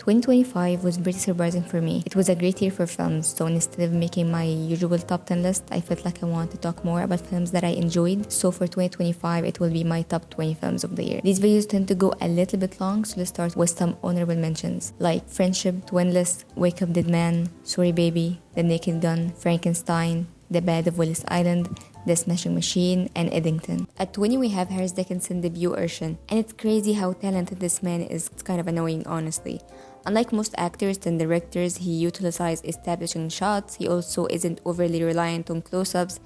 2025 was pretty surprising for me. It was a great year for films, so instead of making my usual top 10 list, I felt like I wanted to talk more about films that I enjoyed. So for 2025, it will be my top 20 films of the year. These videos tend to go a little bit long, so let's start with some honorable mentions like Friendship, Twinless, Wake Up Dead Man, Sorry Baby, The Naked Gun, Frankenstein, The Bad of Willis Island, The Smashing Machine, and Eddington. At 20, we have Harris Dickinson debut Urshan, and it's crazy how talented this man is. It's kind of annoying, honestly. Unlike most actors and directors, he utilizes establishing shots. He also isn't overly reliant on close-ups.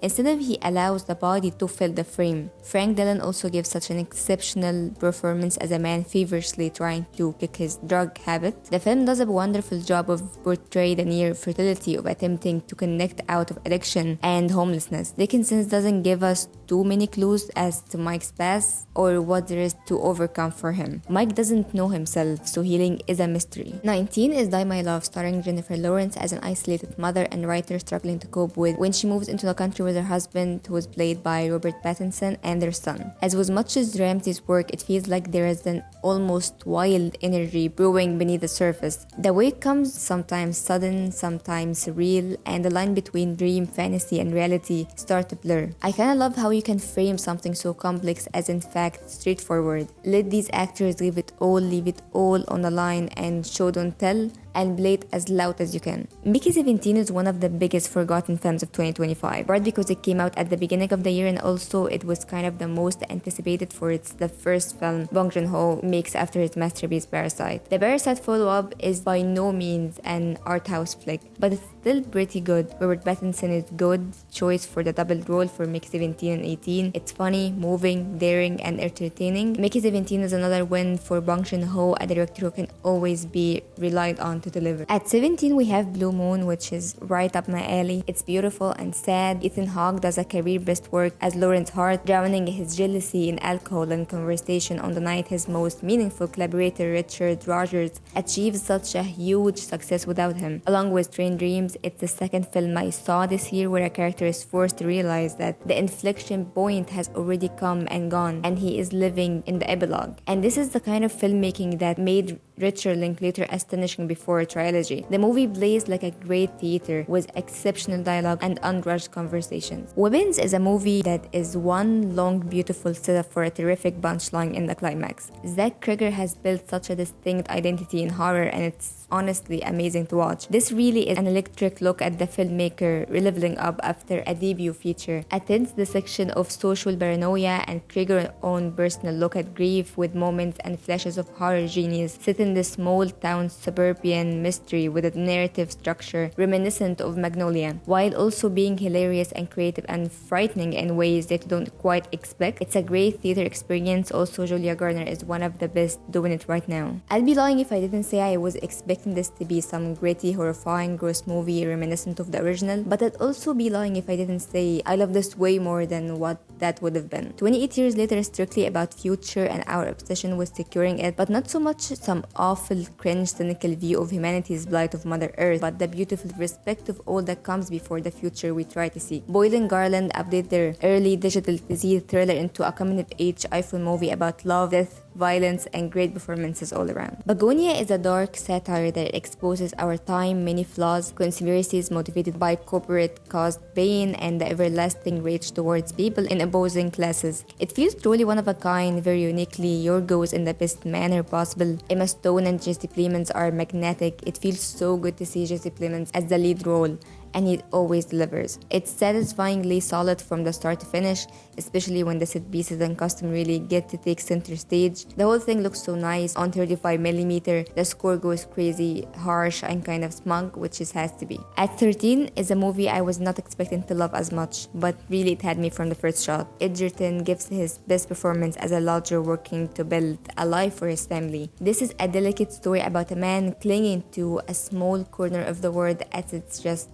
Instead, he allows the body to fill the frame. Frank Dillon also gives such an exceptional performance as a man feverishly trying to kick his drug habit. The film does a wonderful job of portraying the near fertility of attempting to connect out of addiction and homelessness. Dickinson doesn't give us too many clues as to Mike's past or what there is to overcome for him. Mike doesn't know himself, so healing is a mystery. 19 is Die My Love, starring Jennifer Lawrence as an isolated mother and writer struggling to cope with when she moves into the country with her husband, who was played by Robert Pattinson, and their son. As with much as Ramsey's work, it feels like there is an almost wild energy brewing beneath the surface. The way it comes sometimes sudden, sometimes surreal, and the line between dream, fantasy, and reality start to blur. I kinda love how you can frame something so complex as in fact straightforward. Let these actors leave it all on the line and show don't tell, and play it as loud as you can. Mickey 17 is one of the biggest forgotten films of 2025, part because it came out at the beginning of the year and also it was kind of the most anticipated for it's the first film Bong Joon-ho makes after his masterpiece Parasite. The Parasite follow-up is by no means an art house flick, but it's still pretty good. Robert Pattinson is good choice for the double role for Mickey 17 and 18. It's funny, moving, daring, and entertaining. Mickey 17 is another win for Bong Joon-ho, a director who can always be relied on to deliver. At 17, we have Blue Moon, which is right up my alley. It's beautiful and sad. Ethan Hawke does a career best work as Lawrence Hart, drowning his jealousy in alcohol and conversation on the night his most meaningful collaborator Richard Rogers achieves such a huge success without him. Along with Train Dreams, it's the second film I saw this year where a character is forced to realize that the inflection point has already come and gone and he is living in the epilogue. And this is the kind of filmmaking that made Richard Linklater astonishing before a trilogy. The movie plays like a great theater with exceptional dialogue and unrushed conversations. Weapons is a movie that is one long beautiful setup for a terrific punchline in the climax. Zach Cregger has built such a distinct identity in horror and it's honestly amazing to watch. This really is an electric look at the filmmaker leveling up after a debut feature. Attends the section of social paranoia and Cregger's own personal look at grief with moments and flashes of horror genius set in the small town suburban mystery with a narrative structure reminiscent of Magnolia, while also being hilarious and creative and frightening in ways that you don't quite expect. It's a great theater experience. Also, Julia Garner is one of the best doing it right now. I'd be lying if I didn't say I was expecting this to be some gritty, horrifying, gross movie reminiscent of the original, but I'd also be lying if I didn't say I love this way more than what that would have been. 28 years later is strictly about future and our obsession with securing it, but not so much some awful, cringe, cynical view of humanity's plight of Mother Earth, but the beautiful respect of all that comes before the future we try to see. Boyle and Garland update their early digital disease thriller into a coming-of-age iPhone movie about love, death, violence, and great performances all around. Begonia is a dark satire that exposes our time, many flaws, conspiracies motivated by corporate-caused pain, and the everlasting rage towards people in opposing classes. It feels truly one of a kind, very uniquely Yorgos in the best manner possible. Emma Stone and Jesse Plemons are magnetic. It feels so good to see Jesse Plemons as the lead role, and he always delivers. It's satisfyingly solid from the start to finish, especially when the set pieces and costume really get to take center stage. The whole thing looks so nice on 35mm. The score goes crazy, harsh, and kind of smug, which it has to be. At 13 is a movie I was not expecting to love as much, but really it had me from the first shot. Edgerton gives his best performance as a lodger working to build a life for his family. This is a delicate story about a man clinging to a small corner of the world as it's just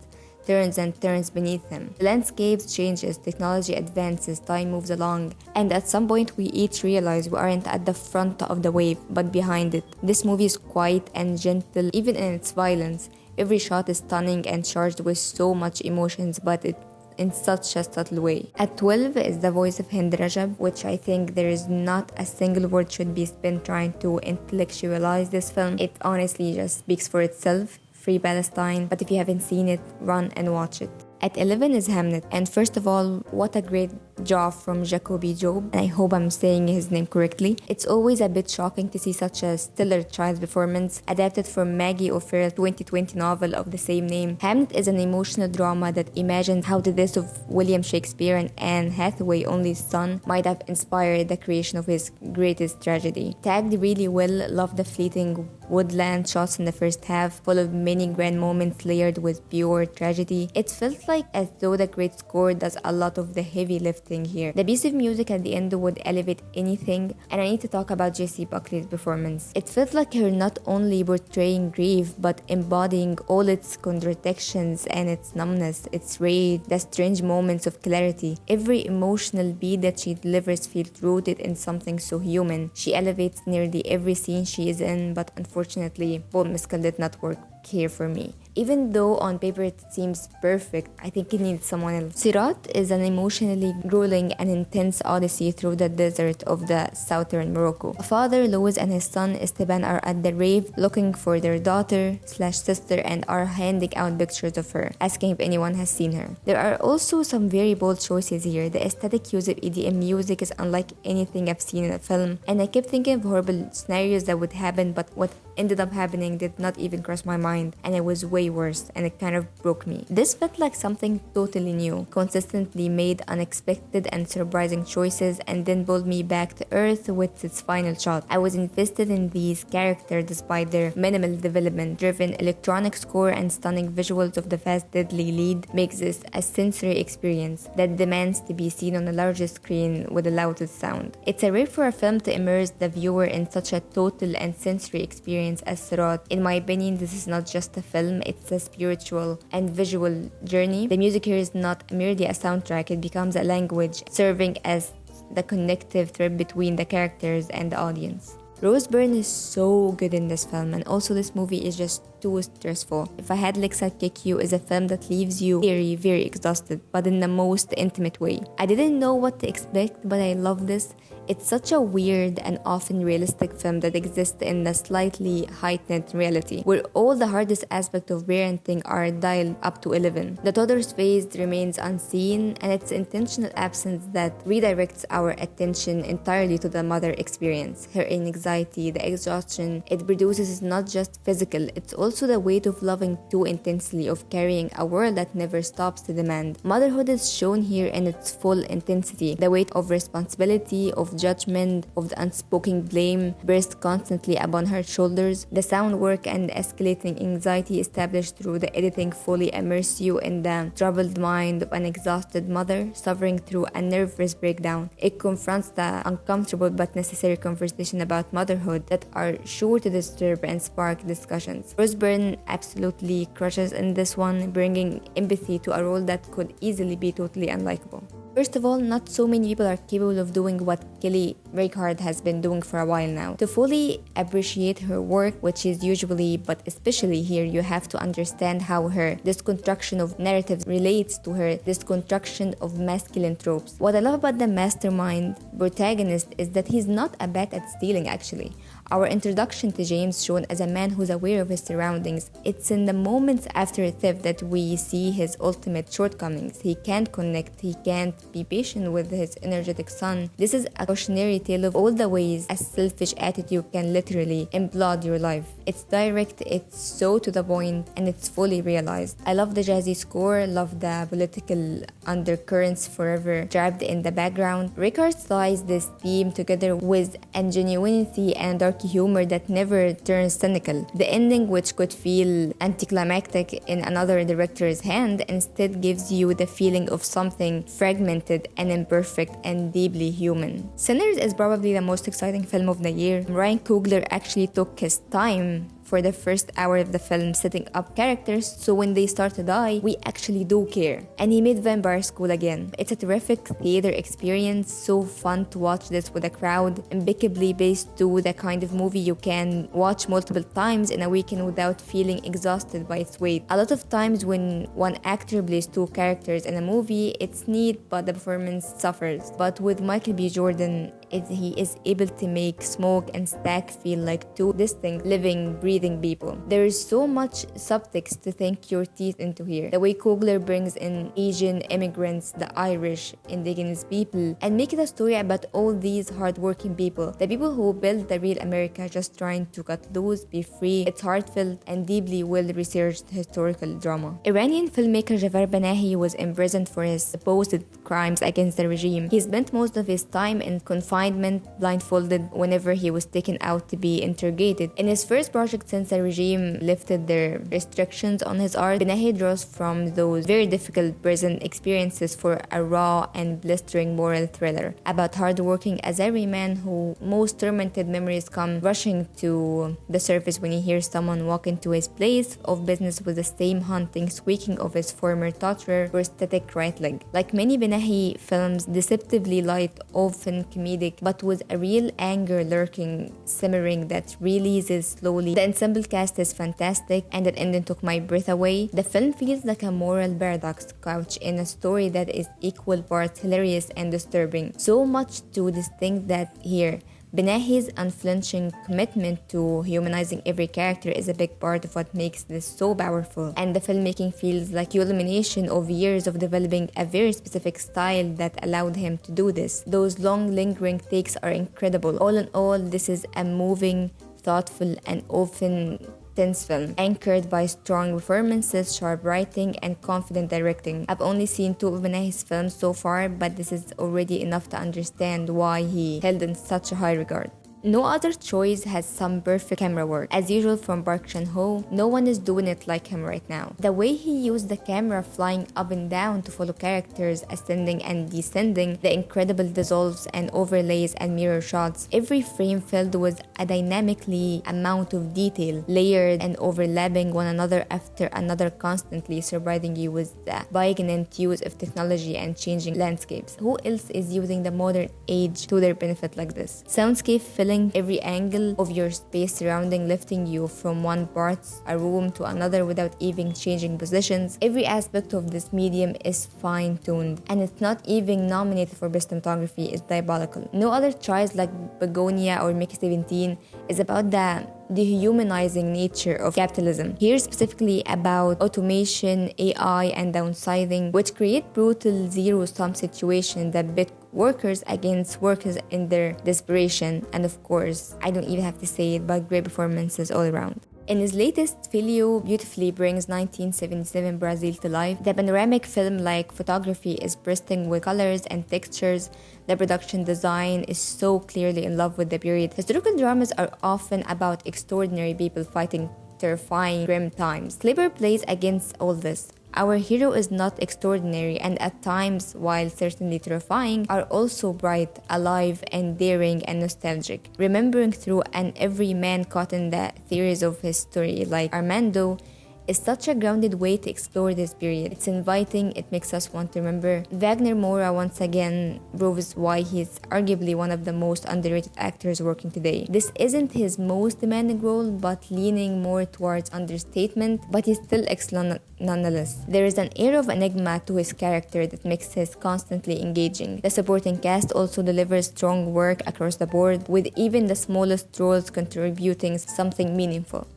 turns and turns beneath him. The landscape changes, technology advances, time moves along, and at some point we each realize we aren't at the front of the wave, but behind it. This movie is quiet and gentle, even in its violence. Every shot is stunning and charged with so much emotions, but it in such a subtle way. At 12 is the voice of Hind Rajab, which I think there is not a single word should be spent trying to intellectualize this film. It honestly just speaks for itself. Free Palestine, but if you haven't seen it, run and watch it. At 11 is Hamnet, and first of all, what a great job from Jacoby Job, and I hope I'm saying his name correctly. It's always a bit shocking to see such a stellar child performance adapted from Maggie O'Farrell's 2020 novel of the same name. Hamnet is an emotional drama that imagines how the death of William Shakespeare and Anne Hathaway's only son might have inspired the creation of his greatest tragedy. Tagged really well, loved the fleeting woodland shots in the first half, full of many grand moments layered with pure tragedy. It felt like as though the great score does a lot of the heavy lifting here. The piece of music at the end would elevate anything, and I need to talk about Jessie Buckley's performance. It felt like her not only portraying grief, but embodying all its contradictions and its numbness, its rage, the strange moments of clarity. Every emotional beat that she delivers feels rooted in something so human. She elevates nearly every scene she is in, but unfortunately, Paul Mescal did not work here for me. Even though on paper it seems perfect, I think it needs someone else. Sirat is an emotionally grueling and intense odyssey through the desert of the southern Morocco. A father, Louis, and his son Esteban are at the rave looking for their daughter/sister and are handing out pictures of her, asking if anyone has seen her. There are also some very bold choices here. The aesthetic use of EDM music is unlike anything I've seen in a film, and I kept thinking of horrible scenarios that would happen, but what ended up happening did not even cross my mind, and it was way worse, and it kind of broke me. This felt like something totally new, consistently made unexpected and surprising choices, and then pulled me back to earth with its final shot. I was invested in these characters despite their minimal development. Driven electronic score and stunning visuals of the fast deadly lead makes this a sensory experience that demands to be seen on the largest screen with the loudest sound. It's a rare for a film to immerse the viewer in such a total and sensory experience as Sirat. In my opinion, this is not just a film, it's a spiritual and visual journey. The music here is not merely a soundtrack, it becomes a language, serving as the connective thread between the characters and the audience. Rose Byrne is so good in this film, and also this movie is just too stressful. If I Had Legs I'd Kick You is a film that leaves you very, very exhausted, but in the most intimate way. I didn't know what to expect, but I love this. It's such a weird and often realistic film that exists in a slightly heightened reality, where all the hardest aspects of parenting are dialed up to 11. The toddler's face remains unseen, and its intentional absence that redirects our attention entirely to the mother experience. Her anxiety, the exhaustion it produces is not just physical, it's also the weight of loving too intensely, of carrying a world that never stops to demand. Motherhood is shown here in its full intensity. The weight of responsibility, of judgment, of the unspoken blame burst constantly upon her shoulders. The sound work and the escalating anxiety established through the editing fully immerse you in the troubled mind of an exhausted mother suffering through a nervous breakdown. It confronts the uncomfortable but necessary conversation about motherhood that are sure to disturb and spark discussions. Rose Byrne absolutely crushes in this one, bringing empathy to a role that could easily be totally unlikable. First of all, not so many people are capable of doing what Kelly Reichardt has been doing for a while now. To fully appreciate her work, which is usually, but especially here, you have to understand how her disconstruction of narratives relates to her disconstruction of masculine tropes. What I love about the mastermind protagonist is that he's not a bad at stealing, actually. Our introduction to James, shown as a man who's aware of his surroundings, it's in the moments after a theft that we see his ultimate shortcomings. He can't connect, he can't be patient with his energetic son. This is a cautionary tale of all the ways a selfish attitude can literally implode your life. It's direct, it's so to the point, and it's fully realized. I love the jazzy score, love the political undercurrents forever trapped in the background. Reichardt ties this theme together with ingenuity and dark humor that never turns cynical. The ending, which could feel anticlimactic in another director's hand, instead gives you the feeling of something fragmented and imperfect and deeply human. Sinners is probably the most exciting film of the year. Ryan Coogler actually took his time for the first hour of the film, setting up characters so when they start to die, we actually do care. And he made Vampire School again. It's a terrific theater experience, so fun to watch this with a crowd, impeccably based to the kind of movie you can watch multiple times in a weekend without feeling exhausted by its weight. A lot of times when one actor plays two characters in a movie, it's neat but the performance suffers. But with Michael B. Jordan, he is able to make Smoke and Stack feel like two distinct, living, breathing people. There is so much subtext to sink your teeth into here. The way Coogler brings in Asian immigrants, the Irish, indigenous people, and make it a story about all these hardworking people, the people who built the real America, just trying to cut loose, be free. It's heartfelt and deeply well-researched historical drama. Iranian filmmaker Jafar Panahi was imprisoned for his supposed crimes against the regime. He spent most of his time in confinement, blindfolded whenever he was taken out to be interrogated. In his first project since the regime lifted their restrictions on his art, Panahi draws from those very difficult prison experiences for a raw and blistering moral thriller about hardworking Azeri man who most tormented memories come rushing to the surface when he hears someone walk into his place of business with the same haunting squeaking of his former torturer prosthetic right leg. Like many Panahi films, deceptively light, often comedic, but with a real anger lurking, simmering that releases slowly. The ensemble cast is fantastic, and that ending took my breath away. The film feels like a moral paradox couched in a story that is equal parts hilarious and disturbing. So much to distinct that here, Panahi's unflinching commitment to humanizing every character is a big part of what makes this so powerful, and the filmmaking feels like culmination of years of developing a very specific style that allowed him to do this. Those long lingering takes are incredible. All in all, this is a moving, thoughtful, and often tense film, anchored by strong performances, sharp writing, and confident directing. I've only seen two of Panahi's films so far, but this is already enough to understand why he held in such a high regard. No other choice has some perfect camera work. As usual from Park Chan-ho, no one is doing it like him right now. The way he used the camera flying up and down to follow characters ascending and descending, the incredible dissolves and overlays and mirror shots, every frame filled with a dynamically amount of detail, layered and overlapping one another after another, constantly surprising you with the poignant use of technology and changing landscapes. Who else is using the modern age to their benefit like this? Soundscape filling every angle of your space surrounding, lifting you from one part a room to another without even changing positions. Every aspect of this medium is fine-tuned, and it's not even nominated for best cinematography. Is diabolical. No other tries like Begonia or Mickey 17 is about the dehumanizing nature of capitalism. Here specifically about automation, AI, and downsizing, which create brutal zero-sum situations that pit workers against workers in their desperation. And of course, I don't even have to say it, but great performances all around. In his latest, Filho beautifully brings 1977 Brazil to life. The panoramic film-like photography is bursting with colors and textures. The production design is so clearly in love with the period. Historical dramas are often about extraordinary people fighting terrifying, grim times. Kleber plays against all this. Our hero is not extraordinary, and at times, while certainly terrifying, are also bright, alive, and daring and nostalgic. Remembering through an every man caught in the theories of history like Armando is such a grounded way to explore this period. It's inviting, it makes us want to remember. Wagner Moura once again proves why he's arguably one of the most underrated actors working today. This isn't his most demanding role, but leaning more towards understatement, but he's still excellent nonetheless. There is an air of enigma to his character that makes it constantly engaging. The supporting cast also delivers strong work across the board, with even the smallest roles contributing something meaningful.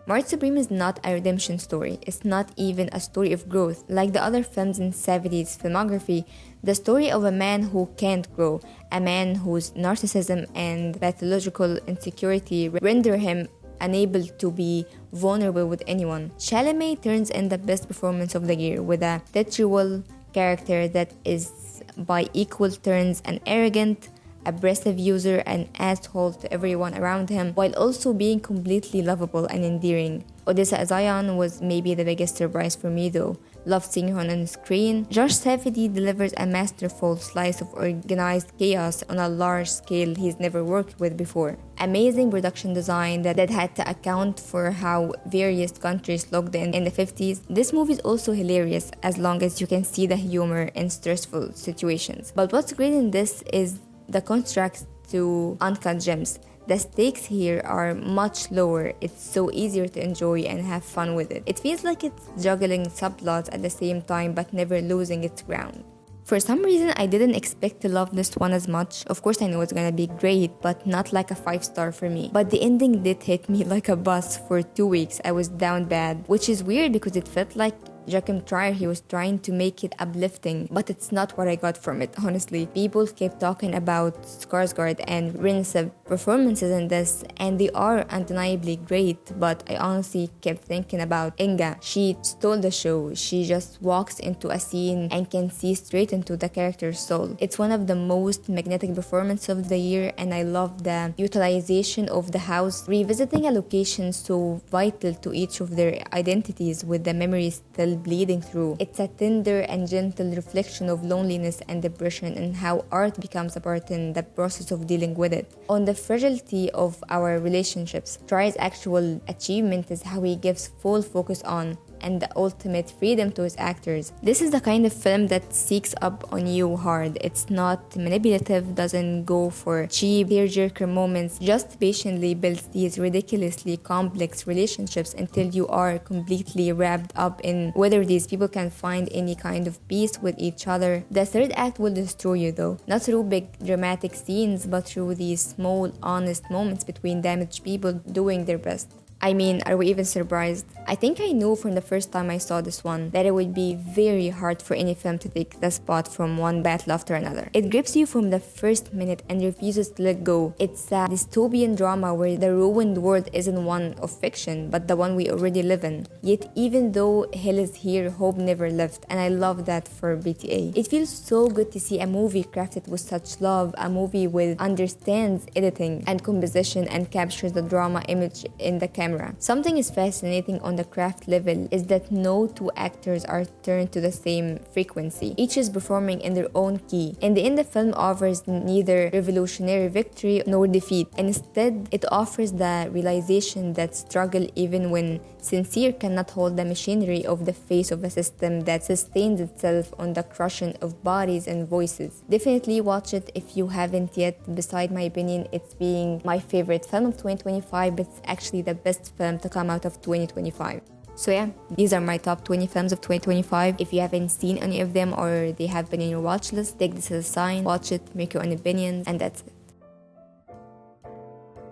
March Supreme is not a redemption story. It's not even a story of growth. Like the other films in 70s filmography, the story of a man who can't grow, a man whose narcissism and pathological insecurity render him unable to be vulnerable with anyone. Chalamet turns in the best performance of the year with a titular character that is by equal turns an arrogant, abrasive user and asshole to everyone around him, while also being completely lovable and endearing. Odessa Zion was maybe the biggest surprise for me though. Love seeing her on screen. Josh Safdie delivers a masterful slice of organized chaos on a large scale he's never worked with before. Amazing production design that had to account for how various countries looked in the 50s. This movie is also hilarious as long as you can see the humor in stressful situations. But what's great in this is the contrast to Uncut Gems. The stakes here are much lower. It's so easier to enjoy and have fun with it. It feels like it's juggling subplots at the same time but never losing its ground. For some reason, I didn't expect to love this one as much. Of course, I know it's gonna be great, but not like a 5-star for me. But the ending did hit me like a bus. For 2 weeks. I was down bad, which is weird because it felt like Joachim Trier, he was trying to make it uplifting, but it's not what I got from it, honestly. People kept talking about Skarsgård and Rins's performances in this, and they are undeniably great, but I honestly kept thinking about Inga. She stole the show. She just walks into a scene and can see straight into the character's soul. It's one of the most magnetic performances of the year, and I love the utilization of the house, revisiting a location so vital to each of their identities with the memories still bleeding through. It's a tender and gentle reflection of loneliness and depression and how art becomes a part in the process of dealing with it. On the fragility of our relationships, Trier's actual achievement is how he gives full focus on and the ultimate freedom to his actors. This is the kind of film that seeks up on you hard. It's not manipulative, doesn't go for cheap tearjerker moments, just patiently builds these ridiculously complex relationships until you are completely wrapped up in whether these people can find any kind of peace with each other. The third act will destroy you though, not through big dramatic scenes, but through these small, honest moments between damaged people doing their best. I mean, are we even surprised? I think I knew from the first time I saw this one that it would be very hard for any film to take the spot from one battle after another. It grips you from the first minute and refuses to let go. It's a dystopian drama where the ruined world isn't one of fiction, but the one we already live in. Yet even though hell is here, hope never left, and I love that for BTA. It feels so good to see a movie crafted with such love, a movie with understands editing and composition and captures the drama image in the camera. Something is fascinating on the craft level is that no two actors are turned to the same frequency. Each is performing in their own key. In the end, the film offers neither revolutionary victory nor defeat. Instead, it offers the realization that struggle, even when sincere, cannot hold the machinery of the face of a system that sustains itself on the crushing of bodies and voices. Definitely watch it if you haven't yet. Beside my opinion, it's being my favorite film of 2025, but it's actually the best film to come out of 2025. So yeah, these are my top 20 films of 2025. If you haven't seen any of them or they have been in your watch list, take this as a sign, watch it, make your own opinions, and that's it.